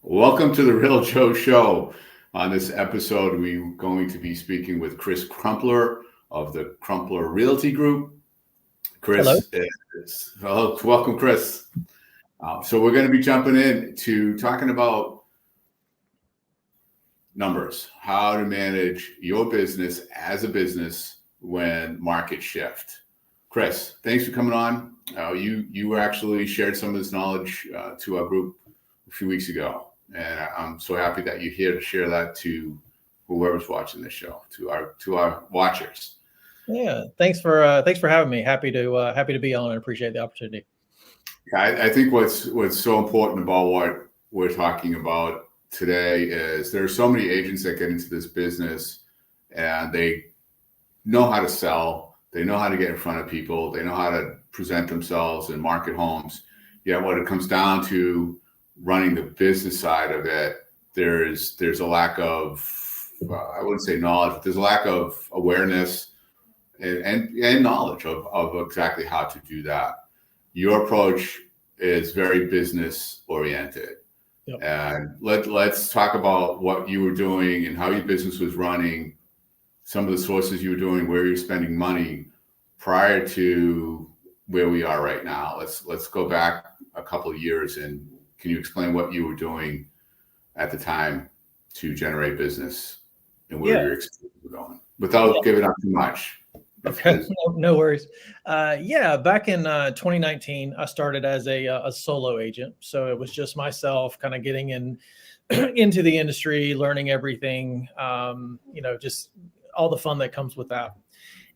Welcome to the Real Joe Show. On this episode, we're going to be speaking with Chris Crumpler of the Crumpler Realty Group. Hello. Welcome, Chris. So we're going to be jumping in to talking about numbers, how to manage your business as a business when markets shift. Chris, thanks for coming on. You actually shared some of this knowledge to our group a few weeks ago. And I'm so happy that you're here to share that to whoever's watching this show, to our watchers. Yeah, thanks for having me. Happy to be on and appreciate the opportunity. I think what's so important about what we're talking about today is there are so many agents that get into this business and they know how to sell, they know how to get in front of people, they know how to present themselves and market homes. Yet when it comes down to running the business side of it, there's a lack of I wouldn't say knowledge, but there's a lack of awareness and knowledge of exactly how to do that. Your approach is very business oriented. Yep. And let's talk about what you were doing and how your business was running, some of the sources you were doing, where you're spending money prior to where we are right now. Let's go back a couple of years, and can you explain what you were doing at the time to generate business and where your experience was going without giving up too much? Okay, no worries. Back in 2019, I started as a solo agent. So it was just myself kind of getting into the industry, learning everything, just all the fun that comes with that.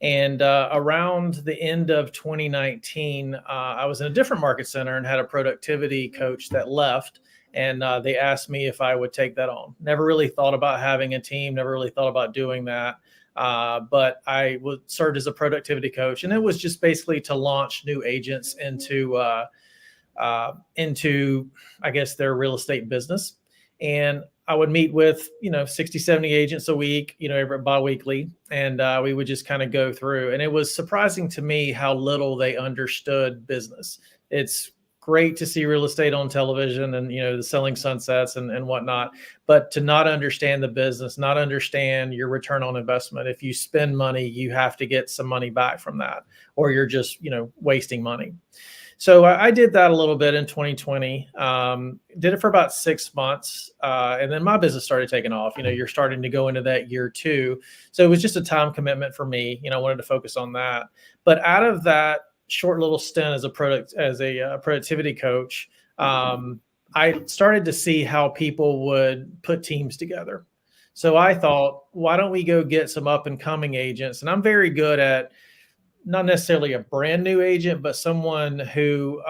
And around the end of 2019, I was in a different market center and had a productivity coach that left. And they asked me if I would take that on. Never really thought about having a team, never really thought about doing that. But I served as a productivity coach. And it was just basically to launch new agents into, I guess, their real estate business. And I would meet with, 60, 70 agents a week, bi-weekly. And we would just kind of go through. And it was surprising to me how little they understood business. It's great to see real estate on television and, the selling sunsets and whatnot, but to not understand the business, not understand your return on investment. If you spend money, you have to get some money back from that, or you're just, wasting money. So I did that a little bit in 2020, did it for about 6 months. And then my business started taking off. You're starting to go into that year 2. So it was just a time commitment for me. I wanted to focus on that. But out of that short little stint as a productivity coach, I started to see how people would put teams together. So I thought, why don't we go get some up and coming agents? And I'm very good at not necessarily a brand new agent, but someone who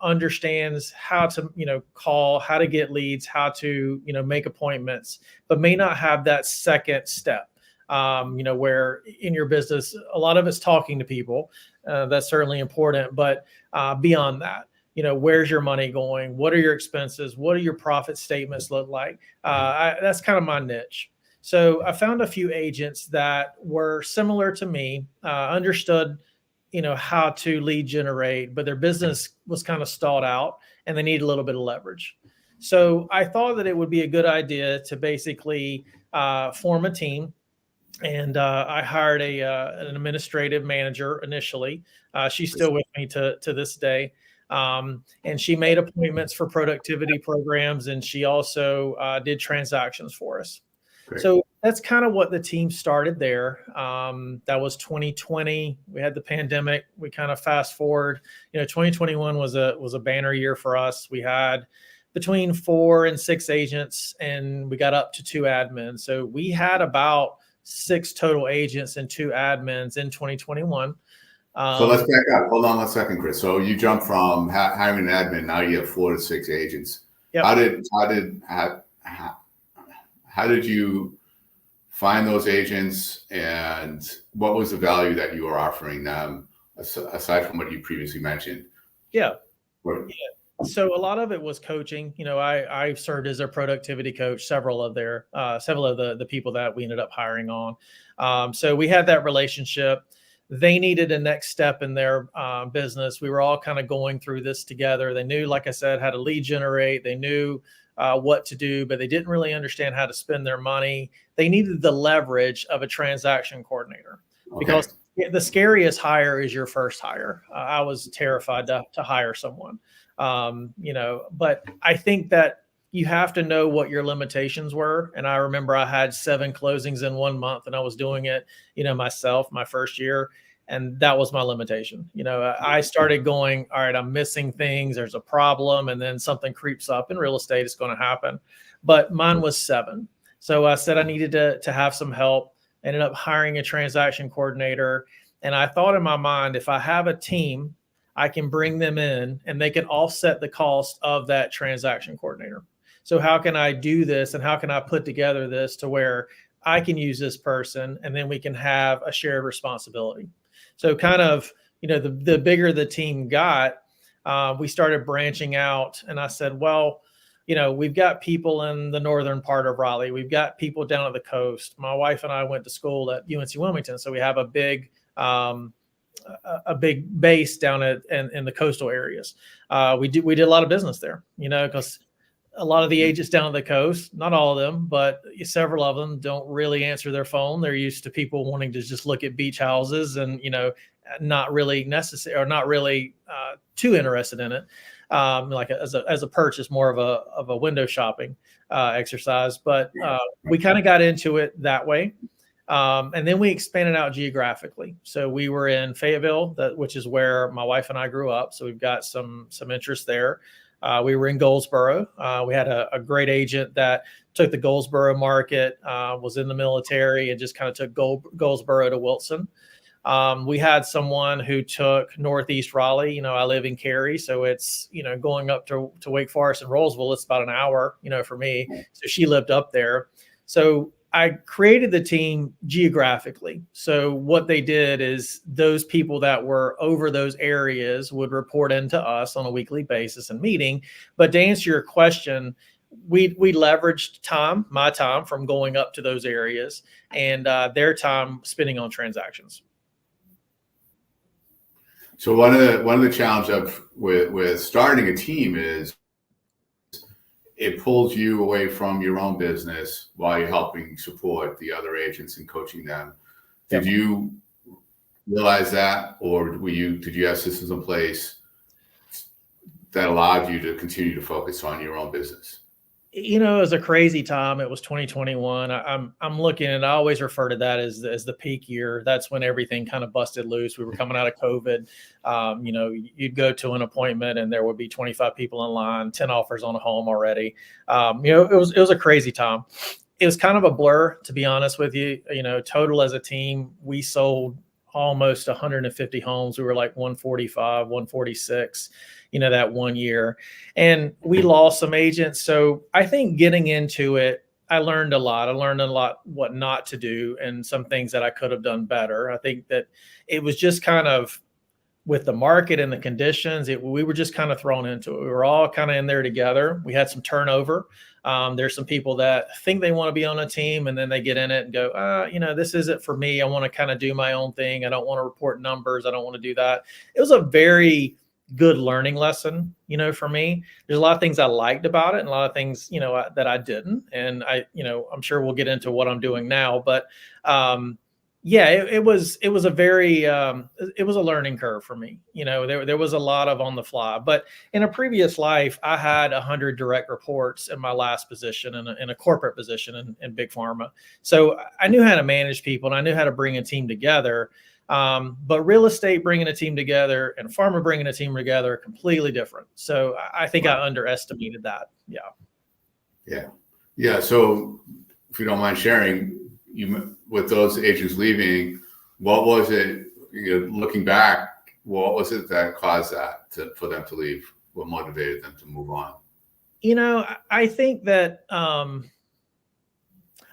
understands how to, call, how to get leads, how to, make appointments, but may not have that second step, where in your business, a lot of it's talking to people. That's certainly important. But beyond that, where's your money going? What are your expenses? What do your profit statements look like? That's kind of my niche. So I found a few agents that were similar to me, understood, how to lead generate, but their business was kind of stalled out and they need a little bit of leverage. So I thought that it would be a good idea to basically form a team. And I hired an administrative manager initially. She's still with me to this day. And she made appointments for productivity programs, and she also did transactions for us. Great. So that's kind of what the team started there. That was 2020. We had the pandemic. We kind of fast forward. 2021 was a banner year for us. We had between 4 and 6 agents, and we got up to 2 admins. So we had about 6 total agents and 2 admins in 2021. So let's back up. Hold on 1 second, Chris. So you jump from hiring an admin, now you have 4 to 6 agents. Yep. How did you find those agents, and what was the value that you were offering them aside from what you previously mentioned? Yeah. So a lot of it was coaching. I served as a productivity coach, several of the people that we ended up hiring on. So we had that relationship. they needed a next step in their business. We were all kind of going through this together. They knew, like I said, how to lead generate. They knew what to do, but they didn't really understand how to spend their money. They needed the leverage of a transaction coordinator, because the scariest hire is your first hire. I was terrified to hire someone, but I think that you have to know what your limitations were. And I remember I had 7 closings in 1 month, and I was doing it, myself, my first year. And that was my limitation. I started going, all right, I'm missing things. There's a problem. And then something creeps up in real estate. It's going to happen. But mine was 7. So I said I needed to have some help. Ended up hiring a transaction coordinator. And I thought in my mind, if I have a team, I can bring them in and they can offset the cost of that transaction coordinator. So how can I do this, and how can I put together this to where I can use this person, and then we can have a shared responsibility? So kind of, the bigger the team got, we started branching out. And I said, well, we've got people in the northern part of Raleigh. We've got people down at the coast. My wife and I went to school at UNC Wilmington. So we have a big base down in the coastal areas. We did a lot of business there, because a lot of the agents down at the coast, not all of them, but several of them don't really answer their phone. They're used to people wanting to just look at beach houses and, not really necessary, or not really too interested in it. Like as a purchase, more of a window shopping exercise. But we kind of got into it that way. And then we expanded out geographically. So we were in Fayetteville, which is where my wife and I grew up. So we've got some interest there. We were in Goldsboro. We had a great agent that took the Goldsboro market, was in the military, and just kind of took Goldsboro to Wilson. We had someone who took Northeast Raleigh. I live in Cary, so it's, going up to Wake Forest and Rollsville, it's about an hour, for me. So she lived up there. So I created the team geographically. So what they did is those people that were over those areas would report into us on a weekly basis and meeting. But to answer your question, we leveraged my time from going up to those areas, and their time spending on transactions. So one of the challenges with starting a team is it pulls you away from your own business while you're helping support the other agents and coaching them. Did you realize that, or did you have systems in place that allowed you to continue to focus on your own business? It was a crazy time. It was 2021. I'm looking, and I always refer to that as the peak year. That's when everything kind of busted loose. We were coming out of COVID. You'd go to an appointment and there would be 25 people in line, 10 offers on a home already. It was a crazy time. It was kind of a blur, to be honest with you. Total as a team, we sold almost 150 homes. We were like 145, 146. That 1 year, and we lost some agents. So I think getting into it, I learned a lot. I learned a lot what not to do and some things that I could have done better. I think that it was just kind of with the market and the conditions, we were just kind of thrown into it. We were all kind of in there together. We had some turnover. There's some people that think they want to be on a team, and then they get in it and go, this isn't for me. I want to kind of do my own thing. I don't want to report numbers. I don't want to do that. It was a very good learning lesson, for me. There's a lot of things I liked about it and a lot of things, that I didn't. And I'm sure we'll get into what I'm doing now, but it was a very, it was a learning curve for me. There was a lot of on the fly, but in a previous life, I had 100 direct reports in my last position in a corporate position in big pharma. So I knew how to manage people and I knew how to bring a team together. But real estate bringing a team together and pharma bringing a team together are completely different. So I think I underestimated that. Yeah. So if you don't mind sharing, with those agents leaving, what was it, looking back, what was it that caused that for them to leave? What motivated them to move on? I think that,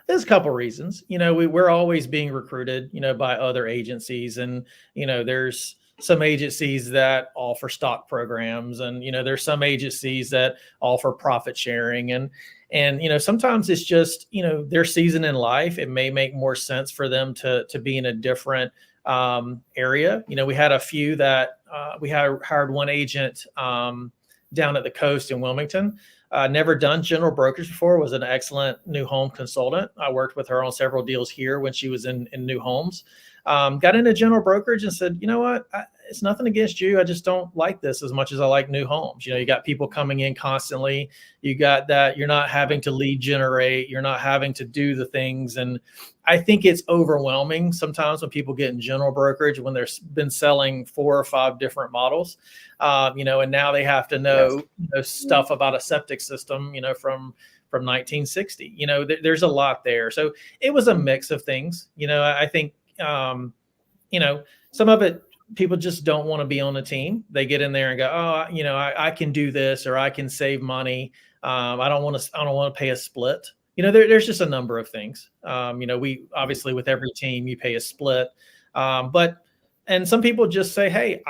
there's a couple reasons. We're always being recruited, by other agencies, and there's some agencies that offer stock programs, and there's some agencies that offer profit sharing, and sometimes it's just their season in life. It may make more sense for them to be in a different area. We had a few that we hired one agent down at the coast in Wilmington. Never done general brokerage before, was an excellent new home consultant. I worked with her on several deals here when she was in new homes. Got into general brokerage and said, you know what, it's nothing against you. I just don't like this as much as I like new homes. You got people coming in constantly. You got that you're not having to lead generate. You're not having to do the things. And I think it's overwhelming sometimes when people get in general brokerage when they've been selling 4 or 5 different models, and now they have to know, stuff about a septic system, from 1960. There's a lot there. So it was a mix of things. I think, some of it, people just don't want to be on the team. They get in there and go, oh, I can do this, or I can save money. I don't want to pay a split. There's just a number of things. We obviously with every team you pay a split, and some people just say, hey,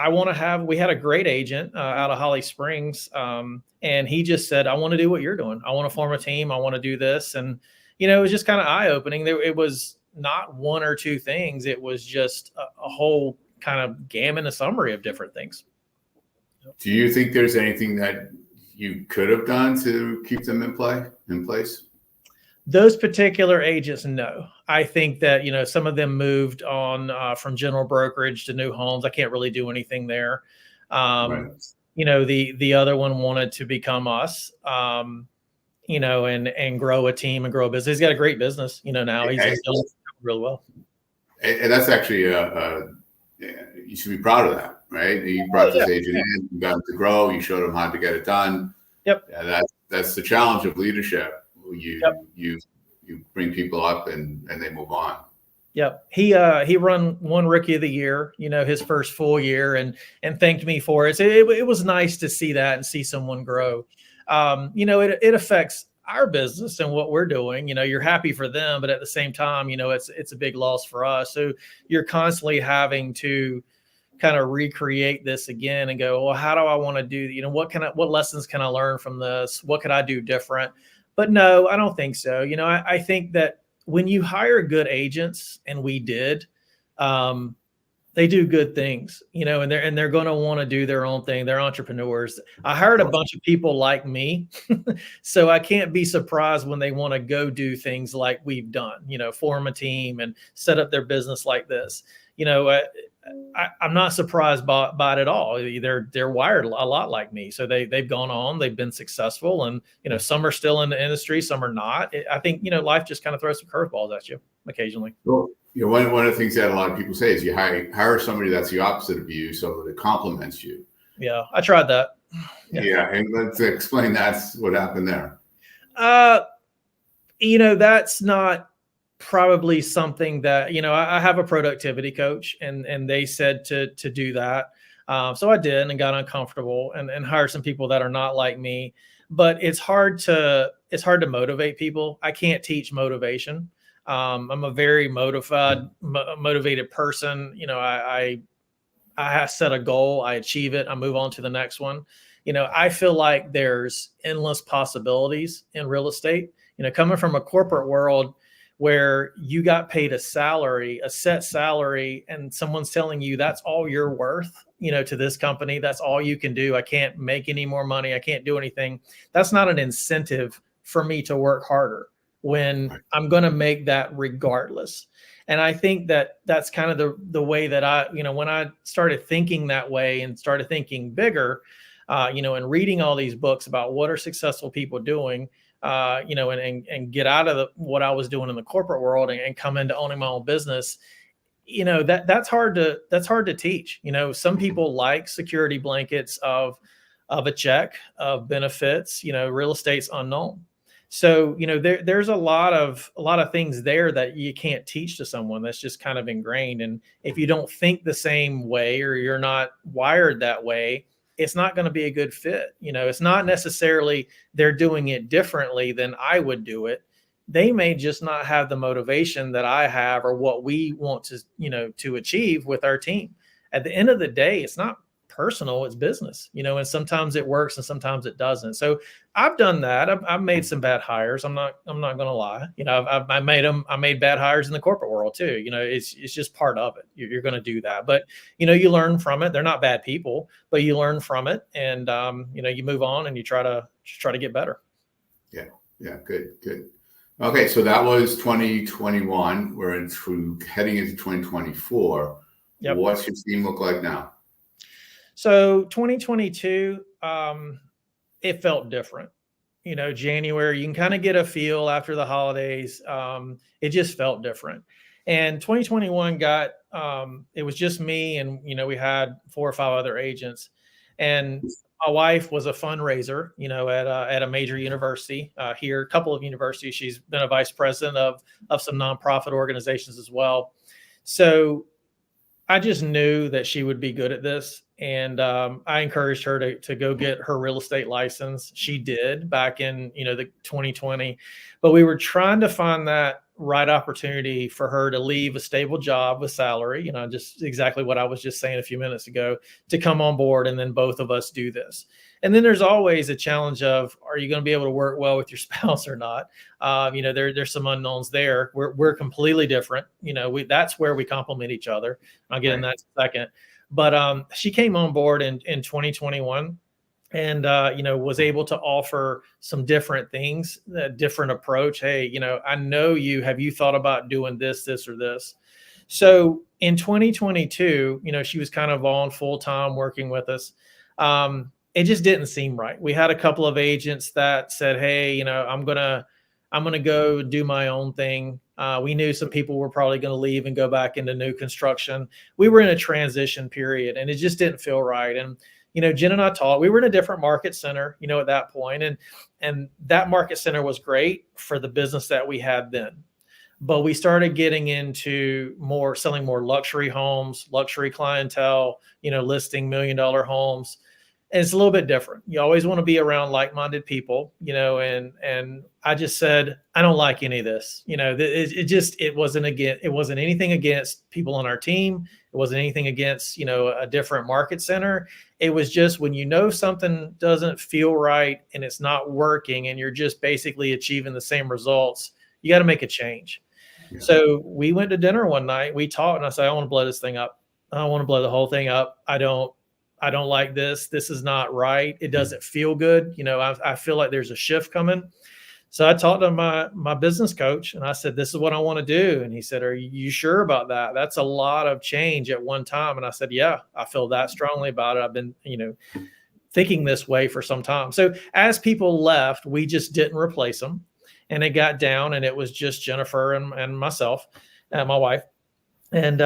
we had a great agent out of Holly Springs. And he just said, I want to do what you're doing. I want to form a team. I want to do this. And, it was just kind of eye opening. It was not 1 or 2 things. It was just a whole kind of gamut, a summary of different things. Do you think there's anything that you could have done to keep them in place? Those particular agents, no. I think that, some of them moved on from general brokerage to new homes. I can't really do anything there. Right. The other one wanted to become us, and grow a team and grow a business. He's got a great business, now he's doing really well. And that's actually you should be proud of that, right? You brought this agent in, you got him to grow, you showed him how to get it done. Yep. Yeah, that's the challenge of leadership. You bring people up and they move on. Yep. He won Rookie of the Year, his first full year, and thanked me for it. So it was nice to see that and see someone grow. It affects our business and what we're doing. You're happy for them, but at the same time, it's a big loss for us. So you're constantly having to kind of recreate this again and go, well, how do I want to do, what lessons can I learn from this? What could I do different? But no, I don't think so. I think that when you hire good agents, and we did, they do good things, and they're going to want to do their own thing. They're entrepreneurs. I hired a bunch of people like me, so I can't be surprised when they want to go do things like we've done, form a team and set up their business like this. I'm not surprised by it at all. They're wired a lot like me. So they've gone on, they've been successful, and, some are still in the industry, some are not. I think, life just kind of throws some curveballs at you occasionally. Well, one of the things that a lot of people say is you hire somebody that's the opposite of you so that it complements you. Yeah, I tried that. Yeah. And let's explain that's what happened there. That's not probably something that, I have a productivity coach, and they said to do that. So I did, and got uncomfortable and hired some people that are not like me. But it's hard to motivate people. I can't teach motivation. I'm a very motivated person. I set a goal, I achieve it, I move on to the next one. I feel like there's endless possibilities in real estate. Coming from a corporate world where you got paid a set salary, and someone's telling you that's all you're worth, to this company, that's all you can do. I can't make any more money. I can't do anything. That's not an incentive for me to work harder when I'm going to make that regardless. And I think that that's kind of the way that when I started thinking that way and started thinking bigger, and reading all these books about what are successful people doing, and get out of what I was doing in the corporate world and come into owning my own business, that's hard to teach. Some people like security blankets of a check, of benefits. Real estate's unknown. So, there's a lot of things there that you can't teach to someone. That's just kind of ingrained. And if you don't think the same way, or you're not wired that way, it's not going to be a good fit. It's not necessarily they're doing it differently than I would do it. They may just not have the motivation that I have, or what we want to achieve with our team. At the end of the day, it's not personal, it's business, and sometimes it works and sometimes it doesn't. So I've done that. I've made some bad hires. I'm not going to lie. I made bad hires in the corporate world too. It's just part of it. You're going to do that, but you learn from it. They're not bad people, but you learn from it, and you move on and you try to get better. Yeah. Good. Okay. So that was 2021. We're heading into 2024. Yep. What's your team look like now? So 2022, it felt different. January, you can kind of get a feel after the holidays. It just felt different. And 2021 it was just me, and, we had 4 or 5 other agents. And my wife was a fundraiser, at a major university here, a couple of universities. She's been a vice president of some nonprofit organizations as well. So I just knew that she would be good at this. And I encouraged her to go get her real estate license. She did back in, the 2020, but we were trying to find that right opportunity for her to leave a stable job with salary, just exactly what I was just saying a few minutes ago, to come on board. And then both of us do this. And then there's always a challenge of, are you going to be able to work well with your spouse or not? There's some unknowns there. We're completely different. That's where we complement each other. I'll get in that in a second. But she came on board in 2021 and, was able to offer some different things, a different approach. Hey, I know have you thought about doing this, or this? So in 2022, she was kind of on full time working with us. It just didn't seem right. We had a couple of agents that said, hey, I'm going to go do my own thing. We knew some people were probably going to leave and go back into new construction. We were in a transition period and it just didn't feel right. And, Jen and I talked, we were in a different market center, at that point, and that market center was great for the business that we had then. But we started getting into selling more luxury homes, luxury clientele, listing $1 million homes. And it's a little bit different. You always want to be around like-minded people, and I just said, I don't like any of this. It wasn't anything against people on our team. It wasn't anything against, a different market center. It was just when something doesn't feel right and it's not working and you're just basically achieving the same results, you got to make a change. Yeah. So we went to dinner one night, we talked, and I said, I want to blow this thing up. I want to blow the whole thing up. I don't like this. This is not right. It doesn't feel good. I feel like there's a shift coming. So I talked to my business coach and I said, this is what I want to do. And he said, are you sure about that? That's a lot of change at one time. And I said, yeah, I feel that strongly about it. I've been, thinking this way for some time. So as people left, we just didn't replace them. And it got down and it was just Jennifer and myself and my wife. And,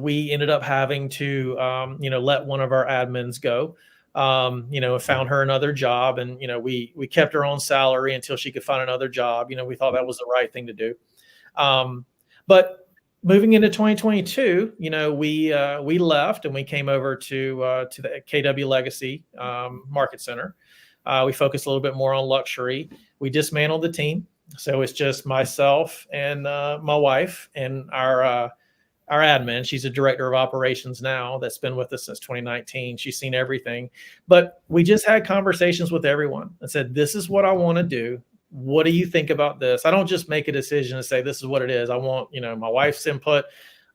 we ended up having to, let one of our admins go, found her another job, and, we kept her on salary until she could find another job. We thought that was the right thing to do. But moving into 2022, we left and we came over to the KW Legacy Market Center. We focused a little bit more on luxury. We dismantled the team. So it's just myself and my wife and our admin. She's a director of operations now that's been with us since 2019. She's seen everything. But we just had conversations with everyone and said, this is what I want to do. What do you think about this? I don't just make a decision and say, this is what it is. I want, my wife's input.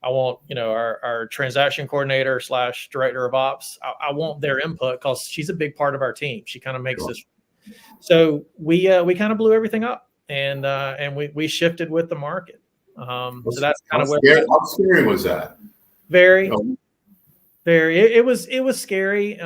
I want, our transaction coordinator / director of ops. I want their input because she's a big part of our team. She kind of makes this. So we kind of blew everything up and we shifted with the market. So that's kind of how scary was that? Very. It was scary.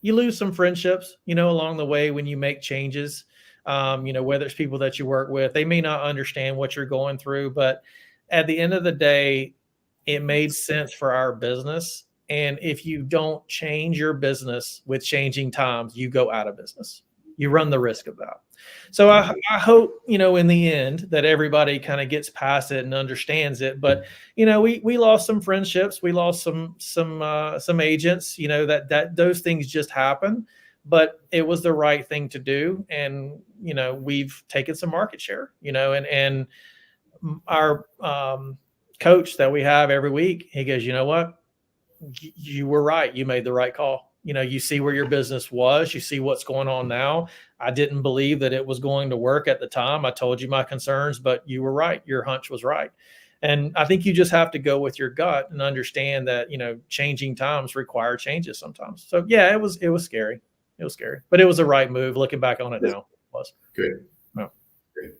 You lose some friendships, along the way when you make changes. Whether it's people that you work with, they may not understand what you're going through, but at the end of the day, it made sense for our business. And if you don't change your business with changing times, you go out of business. You run the risk of that. So I hope, in the end that everybody kind of gets past it and understands it. But, we lost some friendships. We lost some agents, that those things just happen, but it was the right thing to do. And, we've taken some market share, and our coach that we have every week, he goes, you know what? you were right. You made the right call. You see where your business was, you see what's going on now. I didn't believe that it was going to work at the time. I told you my concerns, but you were right. Your hunch was right. And I think you just have to go with your gut and understand that, changing times require changes sometimes. So yeah, it was scary. It was scary, but it was the right move. Looking back on it now, it was good. No. Good.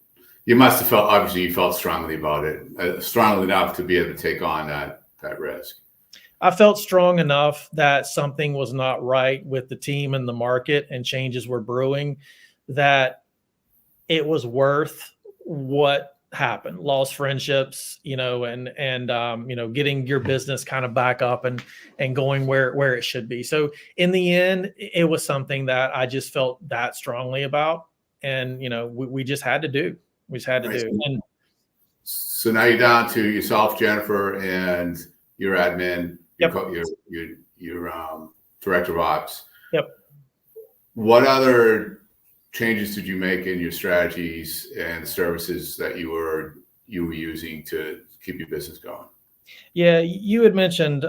You must have felt, obviously you felt strongly about it, strongly enough to be able to take on that risk. I felt strong enough that something was not right with the team and the market, and changes were brewing, that it was worth what happened. Lost friendships, and getting your business kind of back up and going where it should be. So in the end, it was something that I just felt that strongly about, and we just had to do. We just had to do. And so now you're down to yourself, Jennifer, and your admin. Yep. Your director of ops. Yep. What other changes did you make in your strategies and services that you were using to keep your business going? Yeah, you had mentioned,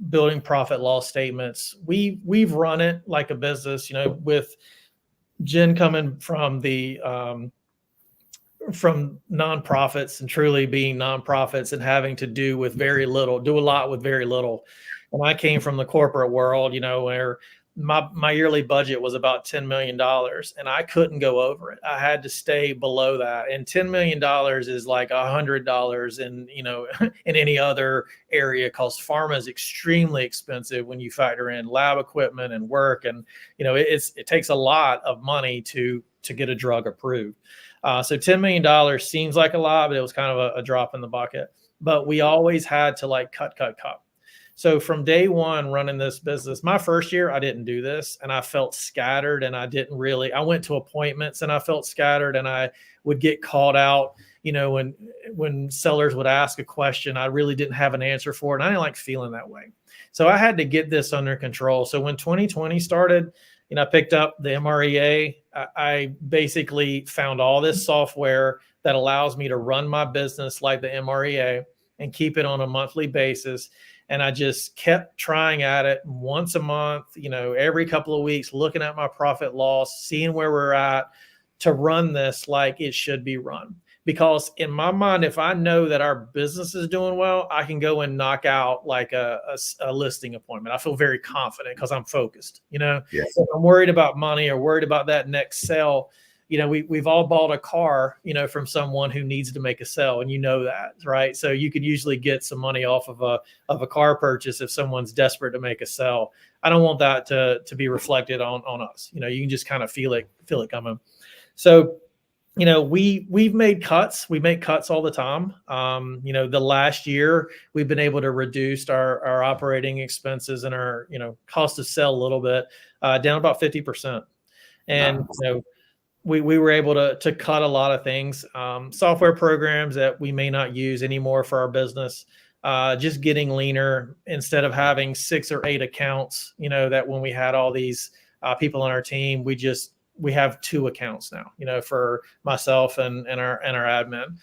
building profit loss statements. We've run it like a business. With Jen coming from the from nonprofits and truly being nonprofits and having to do a lot with very little. And I came from the corporate world, where my yearly budget was about $10 million, and I couldn't go over it. I had to stay below that. And $10 million is like $100 in, in any other area, because pharma is extremely expensive when you factor in lab equipment and work. And, it takes a lot of money to get a drug approved. So $10 million seems like a lot, but it was kind of a drop in the bucket. But we always had to cut. So from day one running this business, my first year, I didn't do this, and I felt scattered, and I went to appointments and I felt scattered, and I would get called out, when sellers would ask a question, I really didn't have an answer for it. And I didn't like feeling that way. So I had to get this under control. So when 2020 started, I picked up the MREA. I basically found all this software that allows me to run my business like the MREA and keep it on a monthly basis. And I just kept trying at it once a month, every couple of weeks, looking at my profit loss, seeing where we're at, to run this like it should be run. Because in my mind, if I know that our business is doing well, I can go and knock out like a listing appointment. I feel very confident because I'm focused. Yes. If I'm worried about money or worried about that next sale, we've all bought a car, from someone who needs to make a sale, and that, right? So you could usually get some money off of a car purchase if someone's desperate to make a sell. I don't want that to be reflected on us. You can just kind of feel it coming. So, we've made cuts. We make cuts all the time. The last year we've been able to reduce our operating expenses and our, cost of sale a little bit, down about 50%. And, we were able to cut a lot of things, software programs that we may not use anymore for our business, just getting leaner instead of having 6 or 8 accounts, that when we had all these people on our team, we have 2 accounts now, for myself and our admin.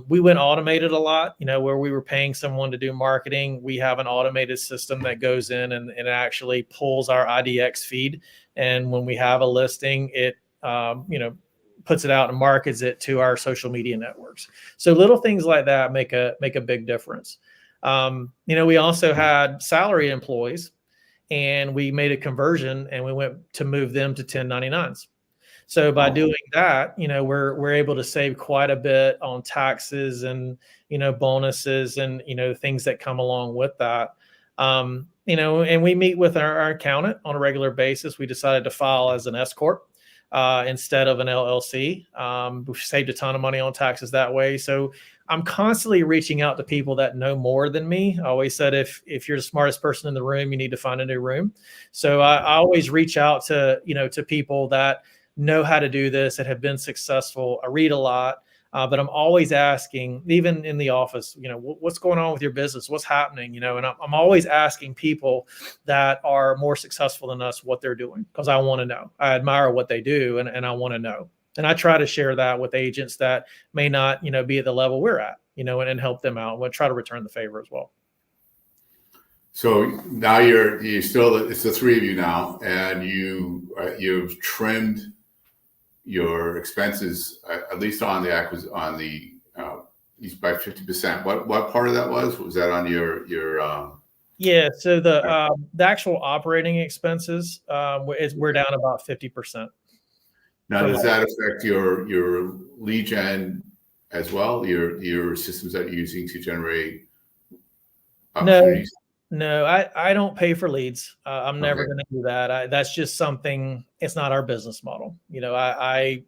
We went automated a lot, where we were paying someone to do marketing. We have an automated system that goes in and it actually pulls our IDX feed. And when we have a listing, it, puts it out and markets it to our social media networks. So little things like that make a big difference. We also had salary employees, and we made a conversion and we went to move them to 1099s. So by doing that, we're able to save quite a bit on taxes and, bonuses and, things that come along with that. And we meet with our accountant on a regular basis. We decided to file as an S Corp instead of an LLC. We saved a ton of money on taxes that way. So I'm constantly reaching out to people that know more than me. I always said, if you're the smartest person in the room, you need to find a new room. So I always reach out to, to people that know how to do this, that have been successful. I read a lot, but I'm always asking, even in the office, what's going on with your business? What's happening? And I'm always asking people that are more successful than us what they're doing, because I want to know. I admire what they do, and I want to know. And I try to share that with agents that may not, be at the level we're at, and help them out. We'll try to return the favor as well. So now you still, it's the three of you now, and you've trimmed your expenses at least on the by 50%. What part of that was that on your Yeah, so the actual operating expenses we're down about 50%. now does that affect your lead gen as well? Your systems that you're using to generate opportunities? No, I don't pay for leads. I'm never going to do that. That's just something. It's not our business model. I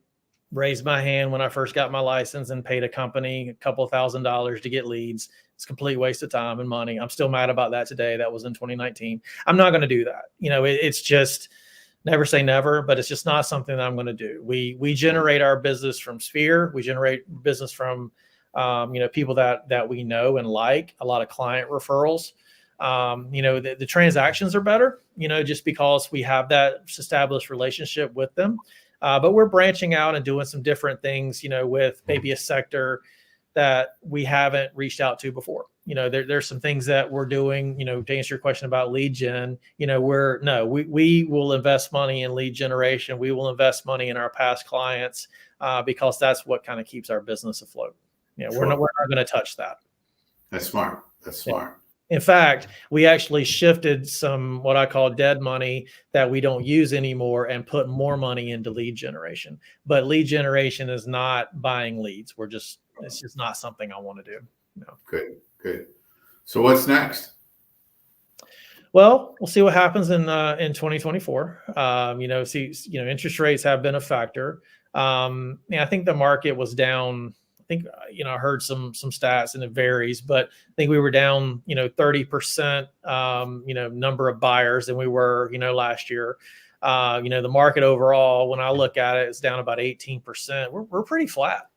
raised my hand when I first got my license and paid a company a couple of $1,000s to get leads. It's a complete waste of time and money. I'm still mad about that today. That was in 2019. I'm not going to do that. It's just never say never, but it's just not something that I'm going to do. We generate our business from Sphere. We generate business from people that we know and like, a lot of client referrals. The transactions are better, just because we have that established relationship with them. But we're branching out and doing some different things, with maybe a sector that we haven't reached out to before. There's some things that we're doing, to answer your question about lead gen, we will invest money in lead generation. We will invest money in our past clients because that's what kind of keeps our business afloat. Sure. We're not going to touch that. That's smart. That's smart. In fact, we actually shifted some what I call dead money that we don't use anymore and put more money into lead generation. But lead generation is not buying leads. It's just not something I want to do. No. Good. So what's next? Well, we'll see what happens in 2024. Interest rates have been a factor. I think the market was down. I think, I heard some stats, and it varies, but I think we were down, 30%, number of buyers than we were, last year. The market overall, when I look at it, is down about 18%. We're pretty flat,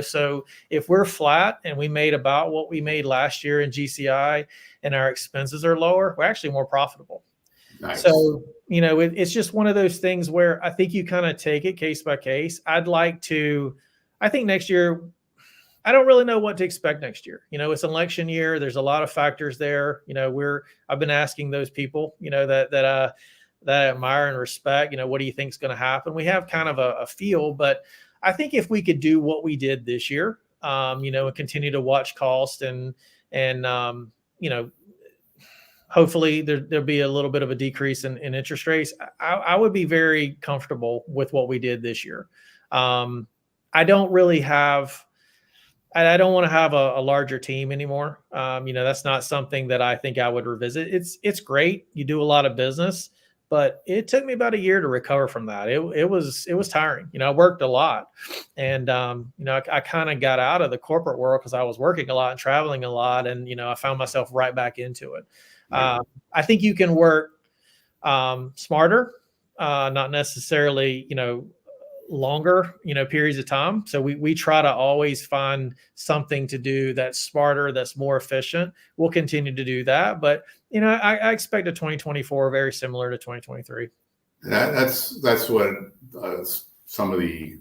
so if we're flat and we made about what we made last year in GCI and our expenses are lower, we're actually more profitable. Nice. So, it's just one of those things where I think you kind of take it case by case. I think next year, I don't really know what to expect next year. It's election year. There's a lot of factors there. I've been asking those people, that I admire and respect, what do you think is going to happen? We have kind of a feel, but I think if we could do what we did this year, and continue to watch cost and hopefully there'll be a little bit of a decrease in interest rates. I would be very comfortable with what we did this year. I don't want to have a larger team anymore. That's not something that I think I would revisit. It's great. You do a lot of business, but it took me about a year to recover from that. It was tiring. I worked a lot, and I kind of got out of the corporate world because I was working a lot and traveling a lot, and I found myself right back into it. I think you can work smarter, not necessarily longer periods of time. So we try to always find something to do that's smarter, that's more efficient. We'll continue to do that, but I expect a 2024 very similar to 2023. That's what some of the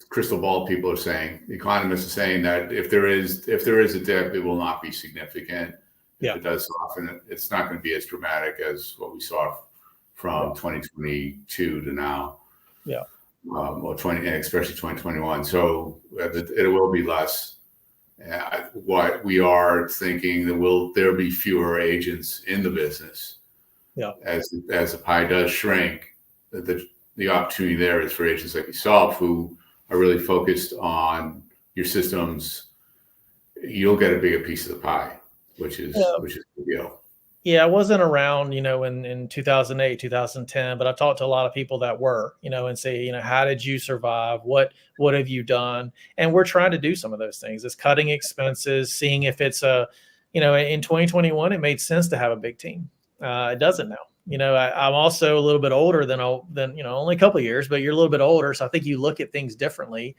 crystal ball people are saying. The economists are saying that if there is a dip, it will not be significant. If it does soften, it's not going to be as dramatic as what we saw from 2022 to now. Yeah. Especially 2021. So it will be less. What we are thinking that there be fewer agents in the business. Yeah. As the pie does shrink, the opportunity there is for agents like yourself who are really focused on your systems. You'll get a bigger piece of the pie, which is the deal. Yeah, I wasn't around, in 2008, 2010, but I've talked to a lot of people that were, and say, how did you survive? What have you done? And we're trying to do some of those things. It's cutting expenses, seeing if it's in 2021, it made sense to have a big team. It doesn't now. I'm also a little bit older than only a couple of years, but you're a little bit older. So I think you look at things differently,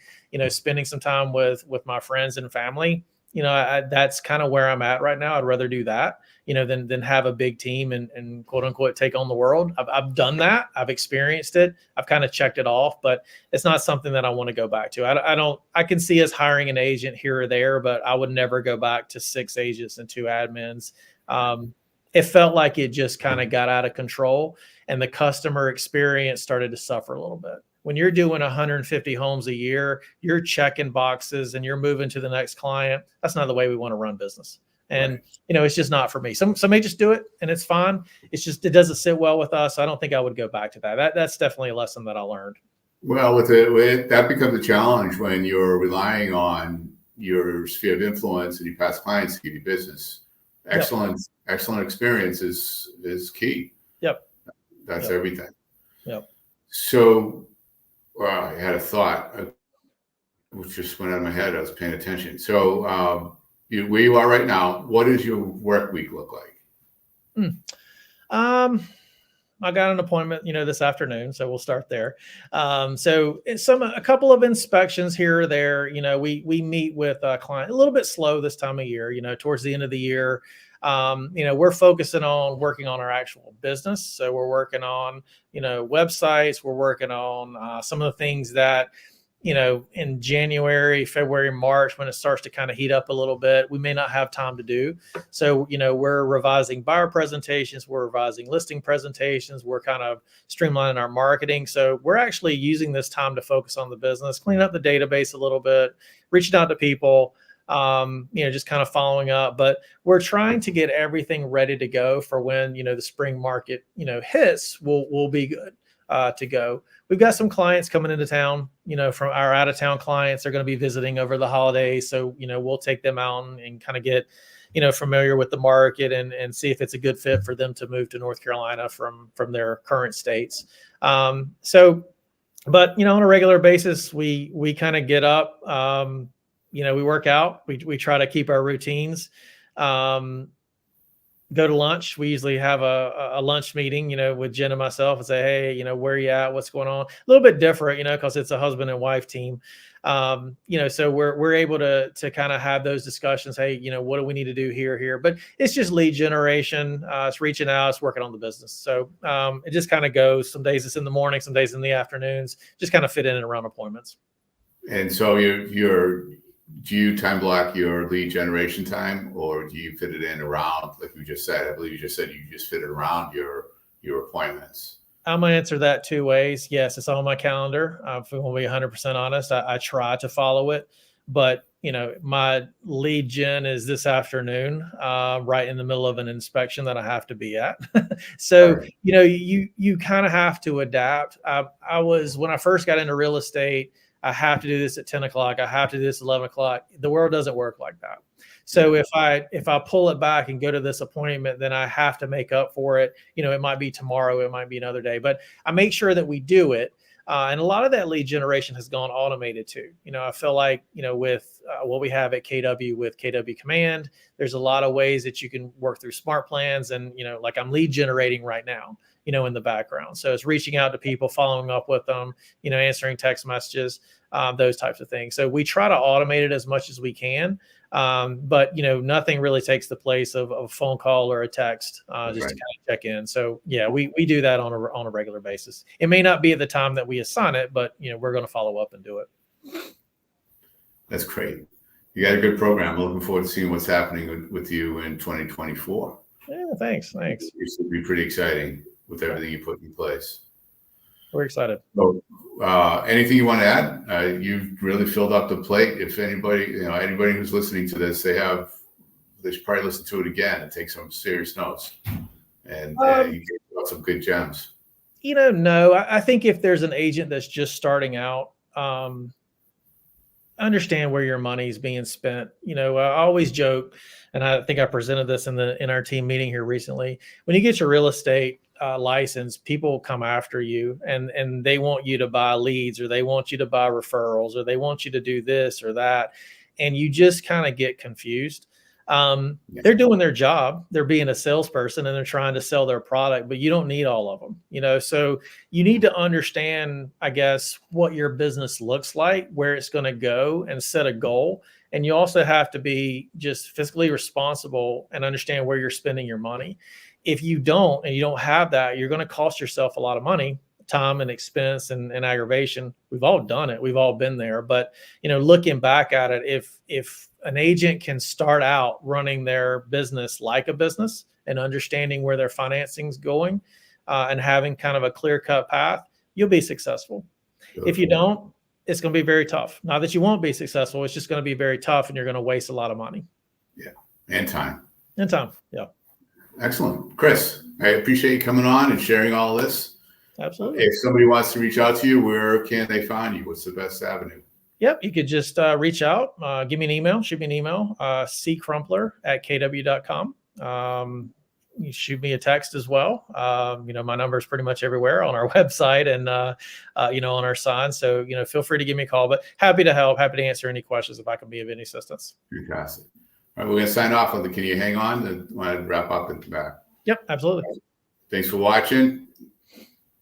spending some time with my friends and family. That's kind of where I'm at right now. I'd rather do that, than have a big team and quote unquote take on the world. I've done that. I've experienced it. I've kind of checked it off, but it's not something that I want to go back to. I can see us hiring an agent here or there, but I would never go back to 6 agents and 2 admins. It felt like it just kind of got out of control, and the customer experience started to suffer a little bit. When you're doing 150 homes a year, you're checking boxes and you're moving to the next client. That's not the way we want to run business. And, Right. it's just not for me. Some may just do it and it's fine. It's just, it doesn't sit well with us. I don't think I would go back to that. That's definitely a lesson that I learned. Well, with that becomes a challenge when you're relying on your sphere of influence and your past clients to give you business. Excellent experience is key. Yep. That's everything. Yep. So, I had a thought which just went out of my head. I was paying attention. So, where you are right now, what does your work week look like? I got an appointment, this afternoon, so we'll start there. So a couple of inspections here or there. We meet with a client a little bit slow this time of year. Towards the end of the year, we're focusing on working on our actual business. So we're working on websites. We're working on some of the things that in January, February, March, when it starts to kind of heat up a little bit, we may not have time to do. So, we're revising buyer presentations, we're revising listing presentations, we're kind of streamlining our marketing. So we're actually using this time to focus on the business, clean up the database a little bit, reaching out to people, just kind of following up. But we're trying to get everything ready to go for when, the spring market, hits, we'll be good to go. We've got some clients coming into town, from our out of town clients. They're going to be visiting over the holidays. So, we'll take them out and kind of get, familiar with the market and see if it's a good fit for them to move to North Carolina from their current states. But, on a regular basis, we kind of get up, we work out, we try to keep our routines, go to lunch. We usually have a lunch meeting, with Jen and myself and say, hey, where are you at? What's going on? A little bit different, because it's a husband and wife team. So we're able to kind of have those discussions. Hey, what do we need to do here? But it's just lead generation. It's reaching out, it's working on the business. So it just kind of goes. Some days it's in the morning, some days in the afternoons, just kind of fit in and around appointments. And so do you time block your lead generation time, or do you fit it in around, like you just said? I believe you just said you just fit it around your appointments. I'm going to answer that two ways. Yes, it's on my calendar. If we want to be 100% honest, I try to follow it. But, my lead gen is this afternoon, right in the middle of an inspection that I have to be at. So, Right. You kind of have to adapt. When I first got into real estate, I have to do this at 10 o'clock. I have to do this at 11 o'clock. The world doesn't work like that. So if I pull it back and go to this appointment, then I have to make up for it. It might be tomorrow, it might be another day, but I make sure that we do it. And a lot of that lead generation has gone automated too. I feel like, with what we have at KW with KW Command, there's a lot of ways that you can work through smart plans. And, like I'm lead generating right now, in the background. So it's reaching out to people, following up with them, answering text messages, those types of things. So we try to automate it as much as we can. But nothing really takes the place of a phone call or a text, just Right. to kind of check in. So yeah, we do that on a regular basis. It may not be at the time that we assign it, but we're going to follow up and do it. That's great. You got a good program. I'm looking forward to seeing what's happening with you in 2024. Yeah, thanks. It should be pretty exciting with everything you put in place. We're excited. So, anything you want to add? You've really filled up the plate. If anybody who's listening to this, they should probably listen to it again and take some serious notes. And you gave out some good gems. No, I think if there's an agent that's just starting out, understand where your money's being spent. I always joke, and I think I presented this in our team meeting here recently. When you get your real estate license, people come after you and they want you to buy leads, or they want you to buy referrals, or they want you to do this or that. And you just kind of get confused. They're doing their job. They're being a salesperson and they're trying to sell their product, but you don't need all of them, so you need to understand, I guess, what your business looks like, where it's going to go, and set a goal. And you also have to be just fiscally responsible and understand where you're spending your money. If you don't, and you don't have that, you're going to cost yourself a lot of money time and expense and aggravation. We've all done it. We've all been there. But, looking back at it, if an agent can start out running their business like a business and understanding where their financing's going, and having kind of a clear-cut path, you'll be successful. Good. If you don't, it's going to be very tough. Not that you won't be successful. It's just going to be very tough, and you're going to waste a lot of money. Yeah. And time. Yeah. Excellent. Chris, I appreciate you coming on and sharing all this. Absolutely. If somebody wants to reach out to you, where can they find you? What's the best avenue? Yep. You could just reach out, give me an email, shoot me an email, ccrumpler@kw.com. You shoot me a text as well. My number is pretty much everywhere on our website and, on our sign. So, feel free to give me a call, but happy to help, happy to answer any questions if I can be of any assistance. Fantastic. All right, we're going to sign off. Can you hang on? I want to wrap up and come back. Yep, absolutely. Thanks for watching.